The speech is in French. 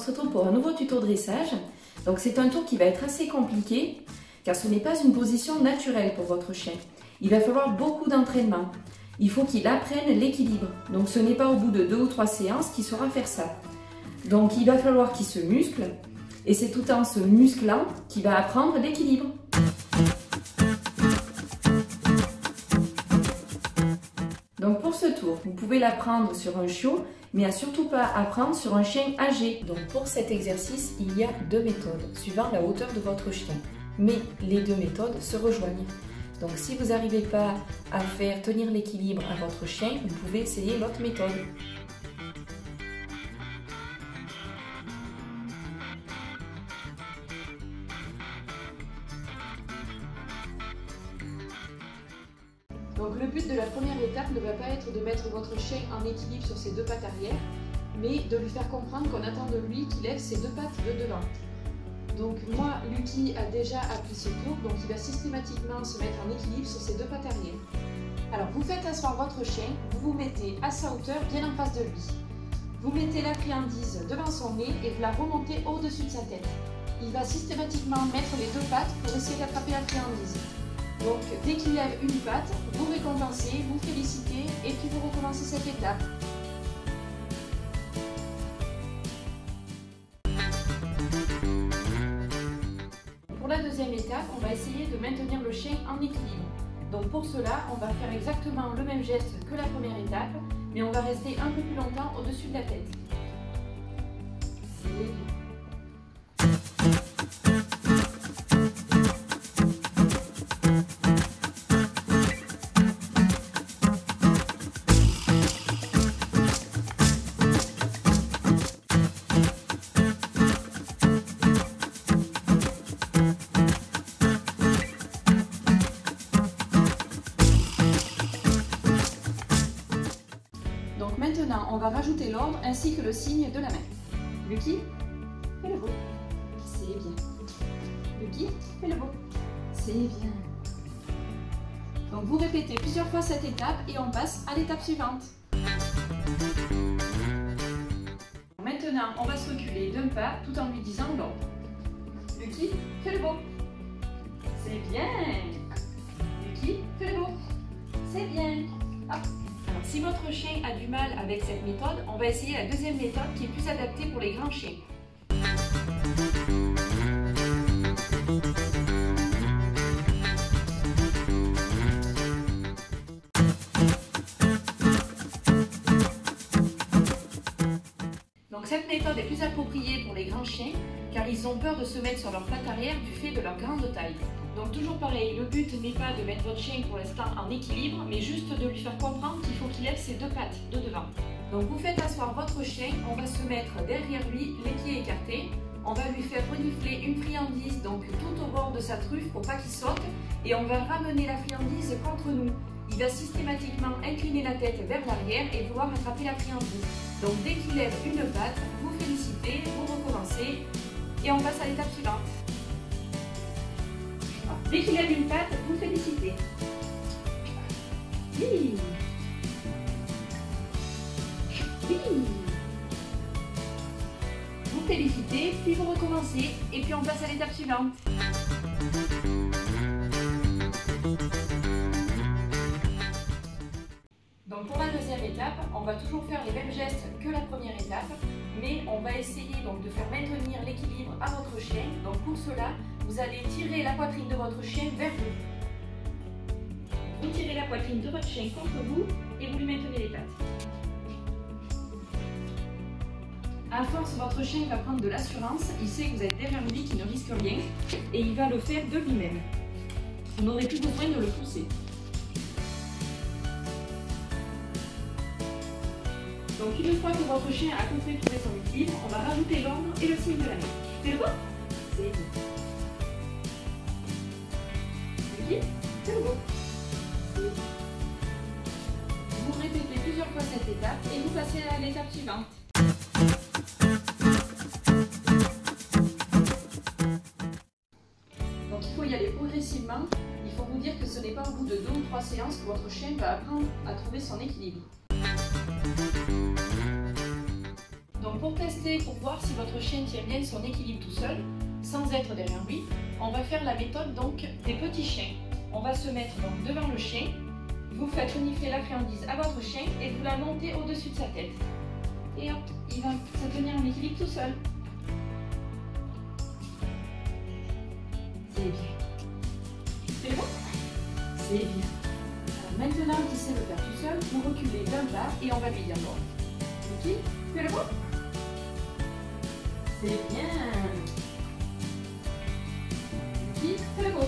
se retrouve pour un nouveau tuto dressage. Donc c'est un tour qui va être assez compliqué car ce n'est pas une position naturelle pour votre chien. Il va falloir beaucoup d'entraînement. Il faut qu'il apprenne l'équilibre. Donc ce n'est pas au bout de 2 ou 3 séances qu'il saura faire ça. Donc il va falloir qu'il se muscle et c'est tout en se musclant qu'il va apprendre l'équilibre. Donc pour ce tour, vous pouvez l'apprendre sur un chiot, mais à surtout pas apprendre sur un chien âgé. Donc pour cet exercice, il y a 2 méthodes, suivant la hauteur de votre chien. Mais les 2 méthodes se rejoignent. Donc si vous n'arrivez pas à faire tenir l'équilibre à votre chien, vous pouvez essayer l'autre méthode. Donc le but de la première étape ne va pas être de mettre votre chien en équilibre sur ses 2 pattes arrière, mais de lui faire comprendre qu'on attend de lui qu'il lève ses 2 pattes de devant. Donc moi, Lucky a déjà appris ce tour, donc il va systématiquement se mettre en équilibre sur ses 2 pattes arrière. Alors vous faites asseoir votre chien, vous vous mettez à sa hauteur bien en face de lui. Vous mettez la friandise devant son nez et vous la remontez au-dessus de sa tête. Il va systématiquement mettre les 2 pattes pour essayer d'attraper la friandise. Donc dès qu'il lève une patte, vous récompensez, vous félicitez et puis vous recommencez cette étape. Pour la deuxième étape, on va essayer de maintenir le chien en équilibre. Donc pour cela, on va faire exactement le même geste que la première étape, mais on va rester un peu plus longtemps au-dessus de la tête. Donc maintenant, on va rajouter l'ordre ainsi que le signe de la main. Lucky, fais le beau. C'est bien. Lucky, fais le beau. C'est bien. Donc vous répétez plusieurs fois cette étape et on passe à l'étape suivante. Maintenant, on va se reculer d'un pas tout en lui disant l'ordre. Lucky, fais le beau. C'est bien. Lucky, fais le beau. C'est bien. Hop. Alors, si votre chien a du mal avec cette méthode, on va essayer la deuxième méthode qui est plus adaptée pour les grands chiens. Donc cette méthode est plus appropriée pour les grands chiens car ils ont peur de se mettre sur leur patte arrière du fait de leur grande taille. Donc toujours pareil, le but n'est pas de mettre votre chien pour l'instant en équilibre, mais juste de lui faire comprendre qu'il faut qu'il lève ses 2 pattes de devant. Donc vous faites asseoir votre chien, on va se mettre derrière lui, les pieds écartés. On va lui faire renifler une friandise donc tout au bord de sa truffe pour pas qu'il saute et on va ramener la friandise contre nous. Il va systématiquement incliner la tête vers l'arrière et vouloir attraper la friandise. Donc dès qu'il lève une patte, vous félicitez, vous recommencez et on passe à l'étape suivante. Dès qu'il lève une patte, vous félicitez. Oui. Oui. Vous félicitez, puis vous recommencez, et puis on passe à l'étape suivante. Donc pour la deuxième étape, on va toujours faire les mêmes gestes que la première étape, mais on va essayer donc de faire maintenir l'équilibre à votre chien. Donc pour cela, vous allez tirer la poitrine de votre chien vers vous. Vous tirez la poitrine de votre chien contre vous et vous lui maintenez les pattes. À force, votre chien va prendre de l'assurance, il sait que vous êtes derrière lui, qu'il ne risque rien et il va le faire de lui-même. Vous n'aurez plus besoin de le pousser. Donc une fois que votre chien a compris trouver son équilibre, on va rajouter l'ordre et le signe de la main. C'est le beau? C'est bien. Lucky, c'est le beau. Vous répétez plusieurs fois cette étape et vous passez à l'étape suivante. Donc il faut y aller progressivement. Il faut vous dire que ce n'est pas au bout de 2 ou 3 séances que votre chien va apprendre à trouver son équilibre. Donc Donc pour tester, pour voir si votre chien tient bien son équilibre tout seul, sans être derrière lui, on va faire la méthode donc des petits chiens. On va se mettre donc devant le chien, vous faites renifler la friandise à votre chien et vous la montez au-dessus de sa tête. Et hop, il va se tenir en équilibre tout seul. C'est bien. C'est bon? C'est bien. Alors maintenant qu'il sait le faire tout seul, vous reculez d'un pas et on va lui dire bon. Mickey, fais le beau? C'est bien. Mickey, fais le beau.